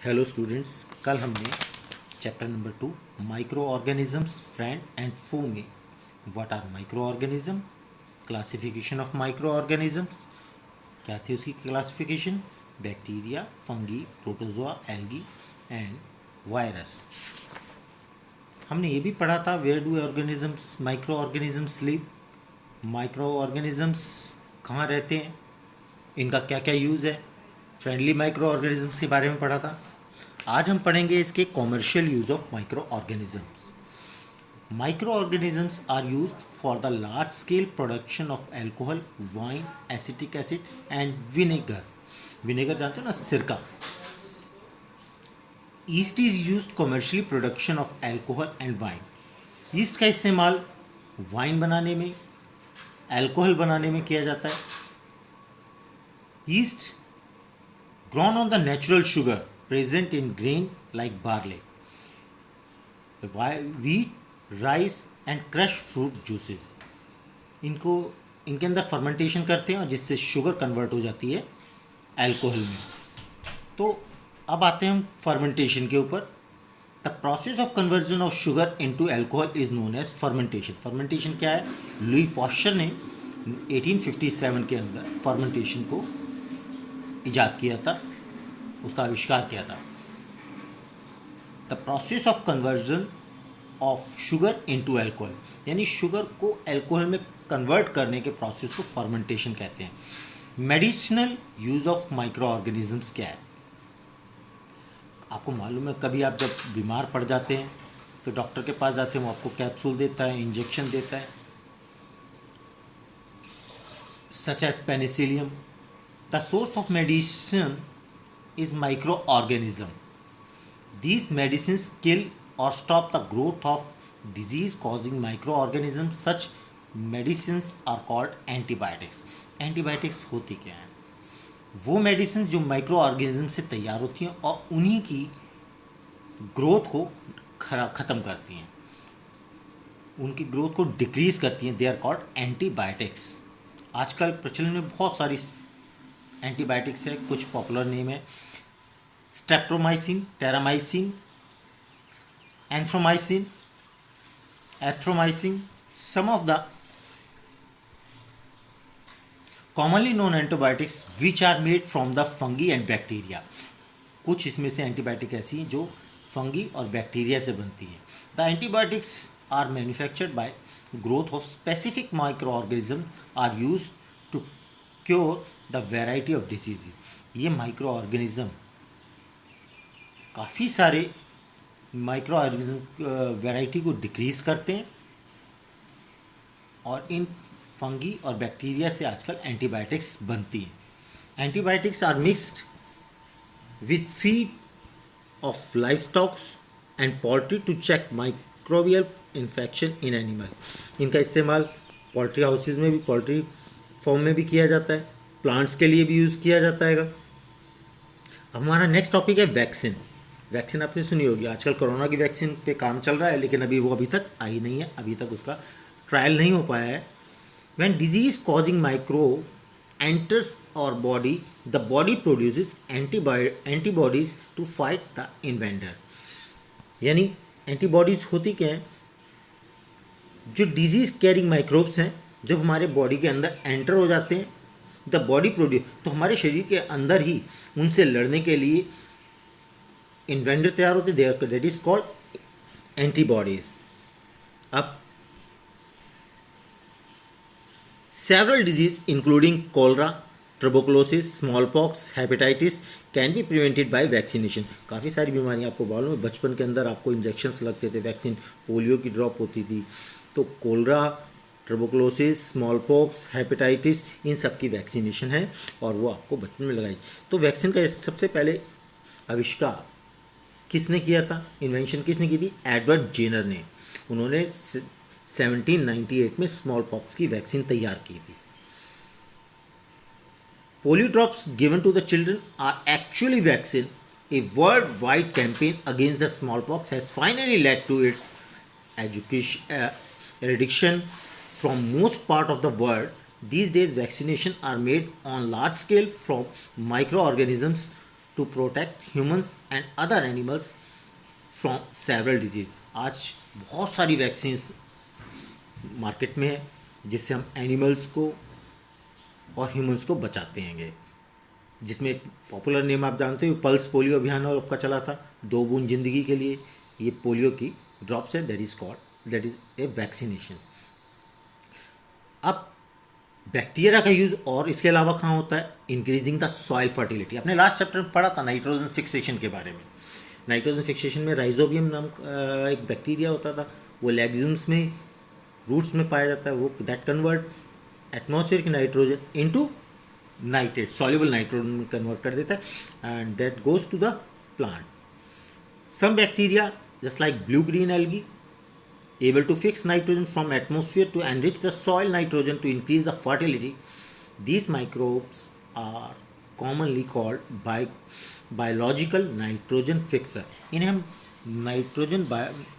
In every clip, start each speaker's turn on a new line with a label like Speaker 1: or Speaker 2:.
Speaker 1: Hello students, कल हमने chapter number 2 micro organisms friend and foe में what are micro organism, classification of micro organisms, क्या थी उसकी classification, bacteria, fungi, protozoa, algae and virus. हमने ये भी पढ़ा था where do organisms micro organisms live, micro organisms कहाँ रहते हैं, इनका क्या क्या यूज़ है। फ्रेंडली माइक्रो ऑर्गेनिजम्स के बारे में पढ़ा था। आज हम पढ़ेंगे इसके commercial use of micro organisms. Micro organisms are used for the large scale production of alcohol, wine, acetic acid and vinegar. Vinegar जानते हो ना, सिरका। Yeast is used commercially production of alcohol and wine. Yeast का इस्तेमाल wine बनाने में, alcohol बनाने में किया जाता है। East grown on the natural sugar present in grain like barley, wheat, rice and crushed fruit juices। इनको इनके अंदर फर्मेंटेशन करते हैं और जिससे शुगर कन्वर्ट हो जाती है अल्कोहल में। तो अब आते हैं हम फर्मेंटेशन के ऊपर। The process of conversion of sugar into alcohol is known as fermentation. Fermentation क्या है? लुई पॉस्चर ने 1857 के अंदर फर्मेंटेशन को इजाद किया था, उसका आविष्कार किया था। The process of conversion of sugar into alcohol, यानी शुगर को अल्कोहल में कन्वर्ट करने के प्रोसेस को फर्मेंटेशन कहते हैं। Medicinal use of micro organisms क्या है? आपको मालूम है, कभी आप जब बीमार पड़ जाते हैं तो डॉक्टर के पास जाते हैं, वो आपको कैप्सूल देता है, इंजेक्शन देता है, such as penicillium. The source of medicine is microorganism. These medicines kill or stop the growth of disease-causing microorganisms. Such medicines are called antibiotics. Antibiotics होती क्या हैं? वो मेडिसिन जो माइक्रो ऑर्गेनिज्म से तैयार होती हैं और उन्हीं की ग्रोथ को ख़त्म करती हैं, उनकी ग्रोथ को डिक्रीज करती हैं। They are called antibiotics. आजकल प्रचलन में बहुत सारी एंटीबायोटिक्स है, कुछ पॉपुलर नेम है स्ट्रेप्टोमाइसिन, टेरामाइसिन, एंथ्रोमाइसिन, erythromycin. Some of the commonly known antibiotics which are made from the fungi and bacteria. कुछ इसमें से एंटीबायोटिक ऐसी हैं जो फंगी और बैक्टीरिया से बनती हैं। The antibiotics are manufactured by growth of specific micro organism are use to cure the variety of disease. ये माइक्रो ऑर्गेनिज्म काफ़ी सारे माइक्रो ऑर्गेनिज्म वेराइटी को डिक्रीज करते हैं और इन फंगी और बैक्टीरिया से आजकल एंटीबायोटिक्स बनती हैं। Antibiotics are mixed with feed of life stocks and poultry to check microbial infection in animal. इनका इस्तेमाल पोल्ट्री हाउसेज में भी, पोल्ट्री फॉर्म में भी किया जाता है, प्लांट्स के लिए भी यूज़ किया जाता है। हमारा नेक्स्ट टॉपिक है वैक्सीन। वैक्सीन आपने सुनी होगी, आजकल कोरोना की वैक्सीन पे काम चल रहा है, लेकिन अभी तक आई नहीं है, अभी तक उसका ट्रायल नहीं हो पाया है। When disease causing micro enters our body, the body produces antibodies to fight the invader. यानी एंटीबॉडीज होती क्या हैं? जो डिजीज कैरिंग माइक्रोब्स हैं, जब हमारे बॉडी के अंदर एंटर हो जाते हैं, द बॉडी प्रोड्यूस, तो हमारे शरीर के अंदर ही उनसे लड़ने के लिए इन्वेंटर तैयार होते हैं, दैट इज कॉल्ड एंटीबॉडीज। अब several disease including cholera, tuberculosis, small pox, hepatitis can be prevented by vaccination. काफ़ी सारी बीमारियां आपको मालूम है, बचपन के अंदर आपको इंजेक्शंस लगते थे, वैक्सीन, पोलियो की ड्रॉप होती थी, तो cholera, tuberculosis, small pox, hepatitis, इन सब की वैक्सीनेशन है और वो आपको बचपन में लगाई। तो वैक्सीन का सबसे पहले आविष्कार किसने किया था, इन्वेंशन किसने की थी? एडवर्ड जेनर ने। उन्होंने 1798 में स्मॉल पॉक्स की वैक्सीन तैयार की थी। Polio drops given to the children are actually vaccine. A world wide campaign against the small pox has finally led to its eradication from most part of the world. These days vaccination are made on large scale from microorganisms to protect humans and other animals from several disease. आज बहुत सारी vaccines market में है जिससे हम animals को और humans को बचाते हैंगे, जिसमें एक पॉपुलर नेम आप जानते हो पल्स पोलियो अभियान और आपका चला था 2 बूंद जिंदगी के लिए। ये पोलियो की ड्रॉप्स है, दैट इज ए वैक्सीनेशन। अब बैक्टीरिया का यूज़ और इसके अलावा कहाँ होता है? Increasing the soil fertility. आपने लास्ट चैप्टर में पढ़ा था नाइट्रोजन फिक्सेशन के बारे में। नाइट्रोजन फिक्सेशन में राइजोबियम नाम का एक बैक्टीरिया होता था, वो लेग्यूम्स में, रूट्स में पाया जाता है। वो that convert atmospheric nitrogen into nitrate, soluble nitrogen में कन्वर्ट कर देता है and that goes to the plant. Some bacteria just like blue green algae able to fix nitrogen from atmosphere to enrich the soil nitrogen to increase the fertility. These microbes are commonly called biological nitrogen fixer. इन्हें हम nitrogen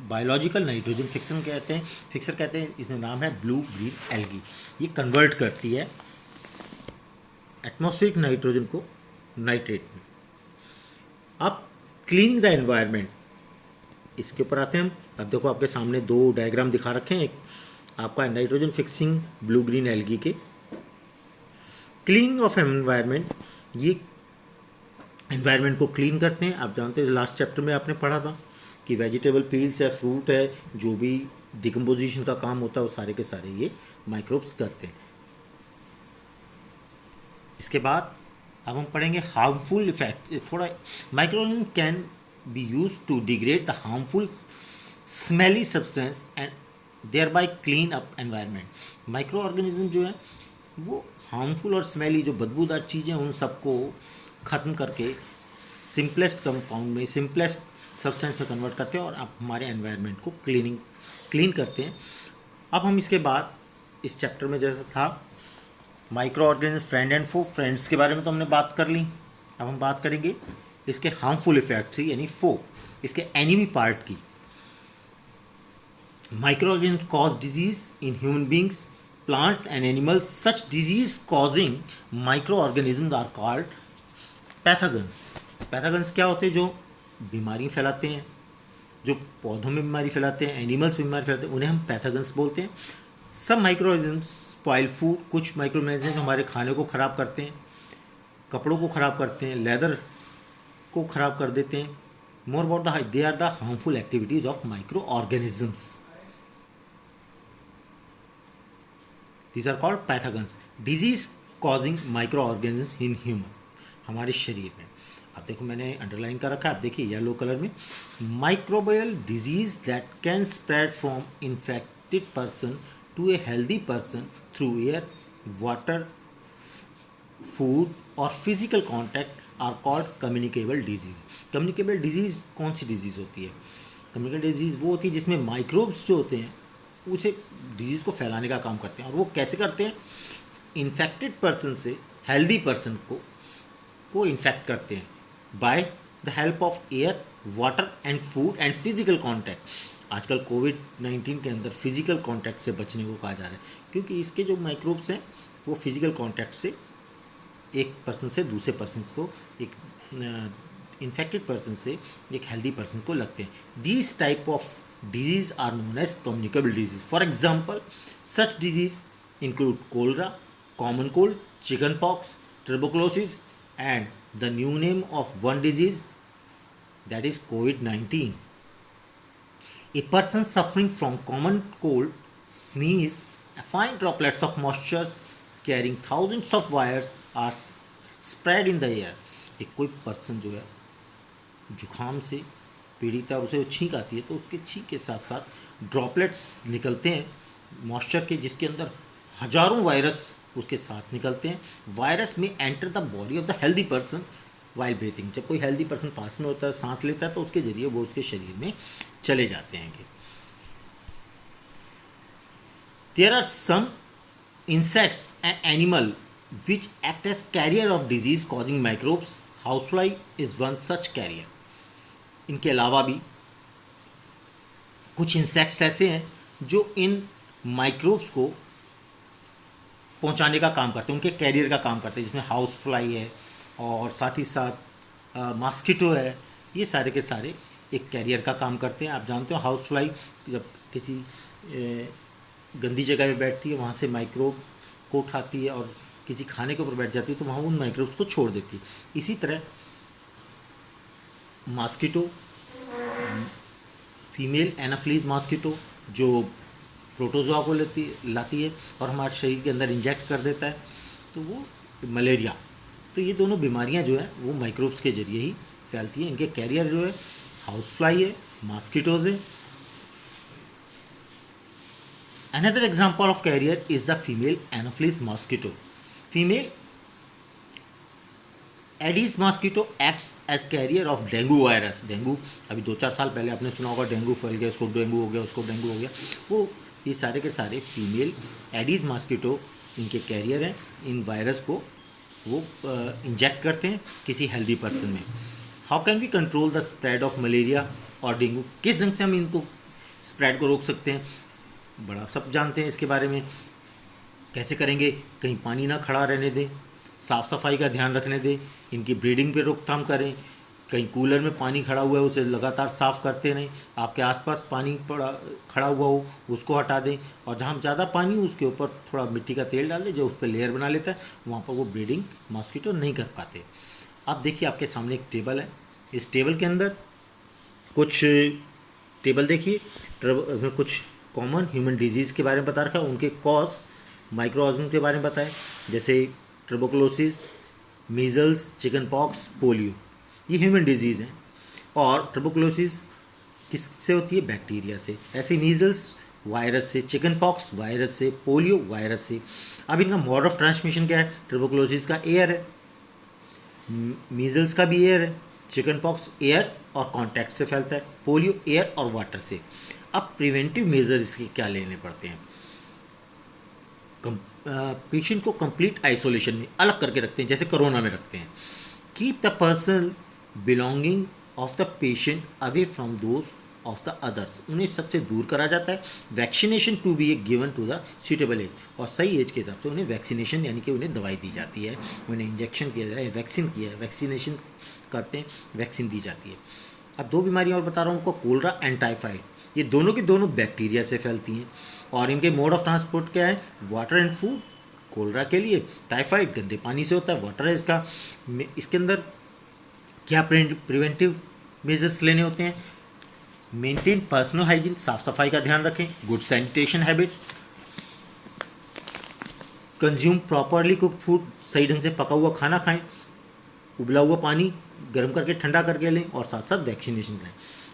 Speaker 1: biological nitrogen fixer कहते हैं। इसमें नाम है blue green algae. ये convert करती है एटमॉस्फेरिक नाइट्रोजन को नाइट्रेट में। अब क्लीनिंग द एनवायरनमेंट, इसके ऊपर आते हैं हम। अब देखो आपके सामने 2 डायग्राम दिखा रखे हैं, एक आपका nitrogen fixing blue green algae के। क्लीनिंग ऑफ एनवायरनमेंट, ये एनवायरनमेंट को क्लीन करते हैं। आप जानते हैं लास्ट चैप्टर में आपने पढ़ा था कि वेजिटेबल पील्स है, फ्रूट है, जो भी डिकम्पोजिशन का काम होता है वो सारे के सारे ये माइक्रोब्स करते हैं। इसके बाद अब हम पढ़ेंगे हार्मफुल इफेक्ट। थोड़ा microorganism can be used to degrade the harmful smelly substance and thereby clean up environment. Micro organism जो है वो हार्मफुल और स्मेली जो बदबूदार चीज़ें उन सबको ख़त्म करके सिंपलेस्ट कंपाउंड में, सिंपलेस्ट सब्सटेंस में कन्वर्ट करते हैं और आप हमारे एनवायरनमेंट को क्लीन करते हैं। अब हम इसके बाद इस चैप्टर में जैसा था micro organism friend and foe, friends के बारे में तो हमने बात कर ली। अब हम बात करेंगे इसके हार्मफुल इफेक्ट्स यानी फो, इसके एनिमी पार्ट की। Micro organism cause disease in human beings, plants and animals. Such disease causing micro organism are called pathogens. Pathogens क्या होते हैं? जो बीमारी फैलाते हैं, जो पौधों में बीमारी फैलाते हैं, एनिमल्स में बीमारी फैलाते हैं, उन्हें हम पैथोजेंस बोलते हैं। सब माइक्रो ऑर्गेनिज्म स्पॉइल फूड, कुछ माइक्रो ऑर्गेनिज्म हमारे खाने को ख़राब करते हैं, कपड़ों को ख़राब करते हैं, लेदर को खराब कर देते हैं। More about the they are the harmful activities of micro organisms, these are called pathogens. Disease causing micro organism in human, हमारे शरीर में। अब देखो मैंने अंडरलाइन कर रखा है, आप देखिए येलो कलर में। Microbial disease that can spread from infected person to a healthy person through air, water, food और physical contact are called communicable disease. Communicable disease कौन सी डिजीज़ होती है? कम्युनिकेबल डिजीज़ वो होती है जिसमें माइक्रोब्स जो होते हैं उसे डिजीज़ को फैलाने का काम करते हैं। और वो कैसे करते हैं? इन्फेक्टेड पर्सन से हेल्दी पर्सन को इन्फेक्ट करते हैं by the help of air, water and food and physical contact. आजकल कोविड-19 के अंदर फिजिकल कॉन्टैक्ट से बचने को कहा जा रहा है, क्योंकि इसके जो माइक्रोब्स हैं वो फिजिकल कॉन्टैक्ट से एक पर्सन से दूसरे पर्सन को, एक इन्फेक्टेड पर्सन से एक हेल्दी पर्सन को लगते हैं। These type of disease are known as communicable disease. For example such disease include cholera, common cold, chicken pox, tuberculosis and the new name of one disease that is COVID-19. A person suffering from common cold sneeze, fine droplets of moisture carrying thousands of wires are spread in the air. एक कोई person जो है जुखाम से पीड़ित है, उसे छींक आती है तो उसके छींक के साथ साथ ड्रॉपलेट्स निकलते हैं मॉइस्चर के, जिसके अंदर हजारों वायरस उसके साथ निकलते हैं। वायरस में enter the body of the healthy person while breathing. जब कोई हेल्दी पर्सन पास में होता है, सांस लेता है, तो उसके जरिए वो उसके शरीर में चले जाते हैं। There are some insects and animal which act as carrier of disease causing microbes. Housefly is one such carrier. इनके अलावा भी कुछ इंसेक्ट्स ऐसे हैं जो इन माइक्रोब्स को पहुंचाने का काम करते हैं, उनके कैरियर का काम करते हैं, जिसमें हाउस फ्लाई है और साथ ही साथ मॉस्किटो है, ये सारे के सारे एक कैरियर का काम करते हैं। आप जानते हो हाउस फ्लाई जब किसी गंदी जगह पे बैठती है, वहाँ से माइक्रोब को उठाती है और किसी खाने के ऊपर बैठ जाती है तो वहाँ उन माइक्रोब्स को छोड़ देती है। इसी तरह मॉस्किटो, फीमेल एनाफ्लीज मॉस्किटो जो प्रोटोजोआ को लाती है और हमारे शरीर के अंदर इंजेक्ट कर देता है, तो वो मलेरिया। तो ये दोनों बीमारियां जो है वो माइक्रोब्स के जरिए ही फैलती हैं। इनके कैरियर जो है हाउस फ्लाई है, मॉस्किटोज है। Another example of carrier is the female anopheles mosquito. Female aedes mosquito acts as carrier of dengue virus. Dengue अभी 2-4 साल पहले आपने सुना होगा, डेंगू फैल गया, इसको डेंगू हो गया, उसको डेंगू हो गया। वो ये सारे के सारे फीमेल एडिस मॉस्किटो इनके कैरियर हैं। इन वायरस को वो इंजेक्ट करते हैं किसी हेल्दी पर्सन में। How can we control the spread of malaria और डेंगू? किस ढंग से हम इनको स्प्रेड को रोक सकते हैं? बड़ा सब जानते हैं इसके बारे में। कैसे करेंगे? कहीं पानी ना खड़ा रहने दें, साफ़ सफाई का ध्यान रखने दें, इनकी ब्रीडिंग पे रोकथाम करें। कहीं कूलर में पानी खड़ा हुआ है उसे लगातार साफ़ करते रहें। आपके आसपास पानी पड़ा खड़ा हुआ हो उसको हटा दें, और जहाँ ज़्यादा पानी हो उसके ऊपर थोड़ा मिट्टी का तेल डाल दें जो उस पर लेयर बना लेता है, वहाँ पर वो ब्रीडिंग मॉस्किटो नहीं कर पाते। अब देखिए आपके सामने एक टेबल है। इस टेबल के अंदर कुछ टेबल देखिए, कुछ कॉमन ह्यूमन डिजीज़ के बारे में बता रखा है, उनके कॉज माइक्रो ऑर्गेनिज्म के बारे में बताएं, जैसे tuberculosis, measles, chicken pox, polio. ये ह्यूमन डिजीज़ हैं। और ट्यूबरकुलोसिस किससे होती है? बैक्टीरिया से। ऐसे मीजल्स वायरस से, चिकन पॉक्स वायरस से, पोलियो वायरस से। अब इनका मोड ऑफ ट्रांसमिशन क्या है? ट्यूबरकुलोसिस का एयर है, मीजल्स का भी एयर है, चिकन पॉक्स एयर और कॉन्टैक्ट से फैलता है, पोलियो एयर और वाटर से। अब प्रिवेंटिव मेजर इसके क्या लेने पड़ते हैं? पेशेंट को कंप्लीट आइसोलेशन में अलग करके रखते हैं, जैसे कोरोना में रखते हैं। Keep the person belonging of the patient away from those of the others. उन्हें सबसे दूर करा जाता है। Vaccination to be given to the suitable age, और सही एज के हिसाब से उन्हें वैक्सीनेशन यानी कि उन्हें दवाई दी जाती है, उन्हें इंजेक्शन किया जाए, वैक्सीन किया है, वैक्सीनेशन करते हैं, वैक्सीन दी जाती है। अब 2 बीमारियाँ और बता रहा हूँ आपको, कोलरा एंड टाइफाइड। ये दोनों की दोनों बैक्टीरिया से फैलती हैं, और इनके मोड ऑफ ट्रांसपोर्ट क्या है? Water and food. कोलरा के लिए, टाइफाइड गंदे पानी से होता है, वाटर है इसका। इसके अंदर क्या प्रिवेंटिव मेजर्स लेने होते हैं? मेंटेन पर्सनल हाइजीन, साफ सफाई का ध्यान रखें, good sanitation habit, consume properly cooked food, सही ढंग से पका हुआ खाना खाएं, उबला हुआ पानी गर्म करके ठंडा करके लें, और साथ साथ वैक्सीनेशन करें।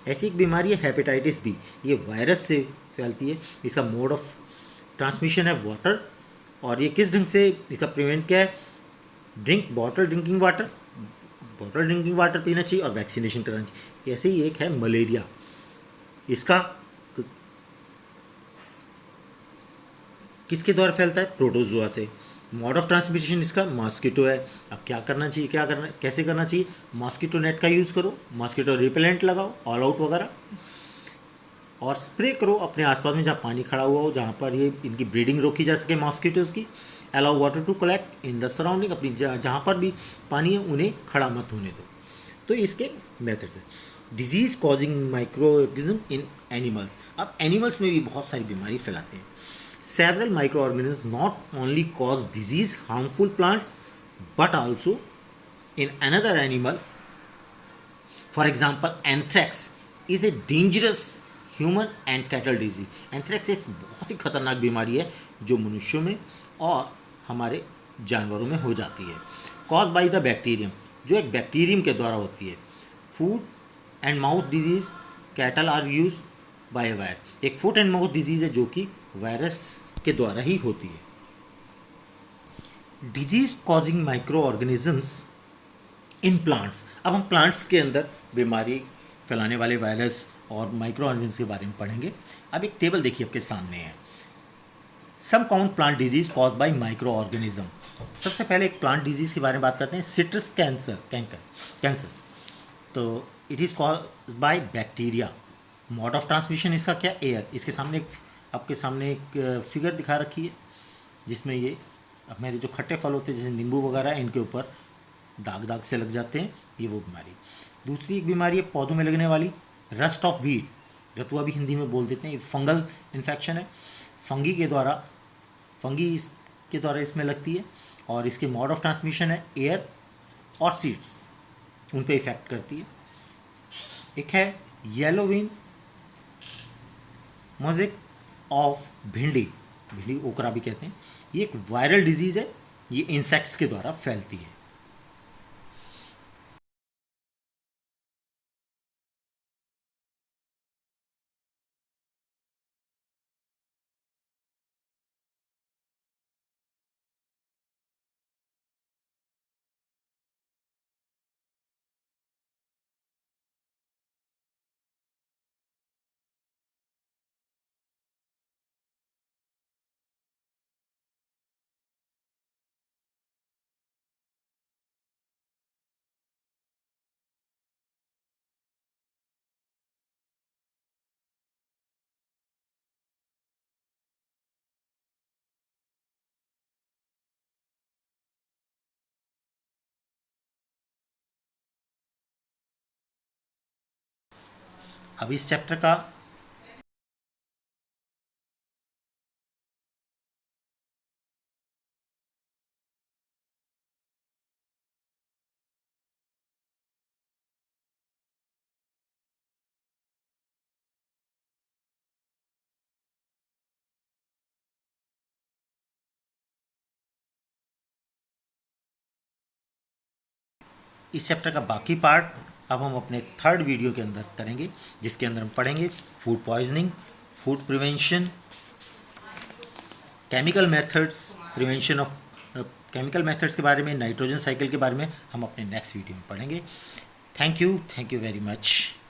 Speaker 1: ऐसी एक बीमारी है हेपेटाइटिस बी, ये वायरस से फैलती है। इसका मोड ऑफ ट्रांसमिशन है वाटर, और ये किस ढंग से इसका प्रिवेंट क्या है? बॉटल ड्रिंकिंग वाटर पीना चाहिए और वैक्सीनेशन कराना चाहिए। ऐसे ही एक है मलेरिया, इसका किसके द्वारा फैलता है? प्रोटोजोआ से। मोड ऑफ ट्रांसमिशन इसका मॉस्किटो है। अब क्या करना चाहिए, कैसे करना चाहिए? मॉस्किटो नेट का यूज़ करो, मॉस्किटो रिपेलेंट लगाओ, ऑल आउट वगैरह, और स्प्रे करो अपने आसपास में जहाँ पानी खड़ा हुआ हो, जहाँ पर ये इनकी ब्रीडिंग रोकी जा सके मॉस्किटोज़ की। Allow water to collect in the surrounding, अपनी जहाँ पर भी पानी है उन्हें खड़ा मत होने दो। तो इसके मेथड्स हैं। डिजीज़ कॉजिंग माइक्रो ऑर्गेनिज्म इन एनिमल्स। अब एनिमल्स में भी बहुत सारी बीमारी फैलाते हैं। Several microorganisms not only cause disease, harmful plants, but also in another animal. For example, anthrax is a dangerous human and cattle disease. Anthrax एक बहुत ही खतरनाक बीमारी है जो मनुष्यों में और हमारे जानवरों में हो जाती है। Caused by the bacterium, जो एक बैक्टीरियम के द्वारा होती है। Foot and mouth disease, cattle are used by a virus. एक फुट एंड माउथ डिजीज़ है जो कि वायरस के द्वारा ही होती है। Disease causing micro organisms in plants. अब हम प्लांट्स के अंदर बीमारी फैलाने वाले वायरस और माइक्रो ऑर्गेनिजम्स के बारे में पढ़ेंगे। अब एक टेबल देखिए आपके सामने है। Some common plant disease cause by micro organism. सबसे पहले एक प्लांट डिजीज़ के बारे में बात करते हैं, सिट्रस कैंसर। तो it is cause by bacteria. Mode of transmission इसका क्या? एयर। इसके सामने आपके सामने एक फिगर दिखा रखी है जिसमें ये अब मेरे जो खट्टे फल होते हैं जैसे नींबू वगैरह, इनके ऊपर दाग से लग जाते हैं, ये वो बीमारी। दूसरी एक बीमारी है पौधों में लगने वाली, रस्ट ऑफ वीट, रतुआ भी हिंदी में बोल देते हैं। ये फंगल इन्फेक्शन है, फंगी के द्वारा इसमें लगती है, और इसके मोड ऑफ ट्रांसमिशन है एयर और सीड्स, उन पे इफेक्ट करती है। एक है येलो विंग मोज़ेक ऑफ भिंडी ओकरा भी कहते हैं। ये एक वायरल डिजीज़ है, ये इंसेक्ट्स के द्वारा फैलती है। अब इस चैप्टर का बाकी पार्ट अब हम अपने थर्ड वीडियो के अंदर करेंगे, जिसके अंदर हम पढ़ेंगे food poisoning, food prevention, chemical methods, prevention of chemical methods के बारे में, नाइट्रोजन साइकिल के बारे में हम अपने नेक्स्ट वीडियो में पढ़ेंगे। Thank you very much.